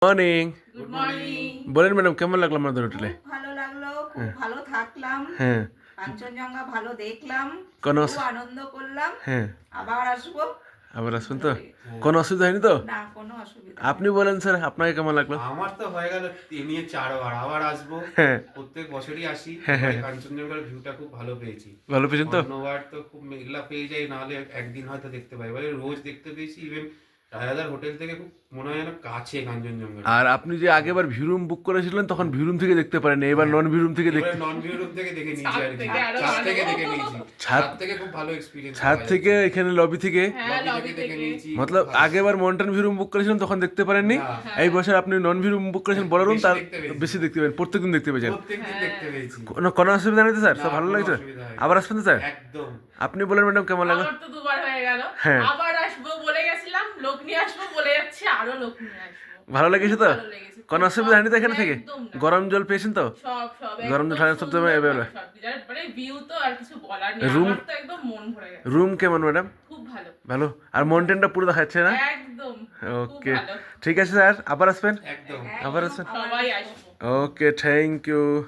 Morning. Good morning. বলেন madam, কেমন লাগলো আমাদের হোটেলে? খুব ভালো লাগলো, খুব ভালো থাকলাম। হ্যাঁ। কাঞ্চনজঙ্ঘা ভালো দেখলাম, কোনো খুব আনন্দ করলাম। হ্যাঁ, আবার আসবো। আবার আসবেন ভালো তো? লেগেছে। কোনো অসুবিধা হয়নি তো? না, কোনো অসুবিধা আপনি নেই। বলেন স্যার, আপনাকে কেমন লাগলো? আমার তো হয়ে গেল এ নিয়ে ৪ বার আবার আসবো। হ্যাঁ। প্রত্যেক বছরই আসি। হ্যাঁ, হ্যাঁ। এবারে কাঞ্চনজঙ্ঘার ভিউটা খুব ভালো পেয়েছি। ভালো পেয়েছেন তো? অন্যবার তো খুব মেঘলা পেয়ে যাই, নাহলে একদিন হয়তো দেখতে পাই। এবারে রোজ দেখতে পেয়েছি। ইভেন রাজাদার হোটেল থেকে খুব মনে হয় যেন কাছে কাঞ্চনজঙ্ঘা। আর আপনি যে আগেবার ভিউ রুম বুক করেছিলেন তখন ভিউ রুম থেকে দেখতে পারেন, এবার নন ভিউ রুম থেকে দেখতে। নন ভিউ রুম থেকে দেখে নিয়েছি আর কি। থেকে আরো ছাদ ভালো। থেকে দেখে নিয়েছি। ছাদ ছাদ থেকে খুব ভালো এক্সপিরিয়েন্স। ছাদ থেকে এখানে লবি থেকে, হ্যাঁ, লবি লবি থেকে দেখে থেকে। নিয়েছি। মতলব আগেবার মাউন্টেন ভিউ রুম বুক করেছিলেন তখন দেখতে পারেননি। না। এই বছর আপনি নন ভিউ রুম বুক করেছেন বড় রুম, বেশি তার দেখতে পেয়েছি। বেশি দেখতে পাবেন, প্রত্যেকদিন দেখতে পেয়েছেন। প্রত্যেকদিন দেখতে পেয়েছি। কোনো অসুবিধা নেই তো স্যার? সব না, ভালো কোনো লাগছে? অসুবিধা হয়নি। আবার আসবেন তো স্যার? একদম। আপনি বলেন ম্যাডাম, কেমন লাগলো? আমার তো দুবার হয়ে গেল। হ্যাঁ। আবার আসবো বলে গেছিলাম, লোক নিয়ে আসবো বলে যাচ্ছি, আরো লোক নিয়ে আসবো। ভালো লেগেছে তো? ভালো লেগেছে। কোনো অসুবিধা হয়নি তো এখানে থেকে? একদম না। গরম জল পেয়েছেন তো? সব গরম একদম ঠান্ডা সব তো সুন্দর এভাবে। সব কিছু। আর মানে ভিউ তো আর কিছু বলার নেই। Room- আমার তো একদম মন ভরে গেছে। রুম কেমন ম্যাডাম? খুব ভালো। ভালো। আর মাউন্টেনটা পুরো দেখাচ্ছে না? একদম। ওকে, খুব ভালো। ঠিক আছে স্যার, আবার আসবেন? একদম। আবার আসবেন? সবাই আসবো। ওকে, থ্যাংক ইউ।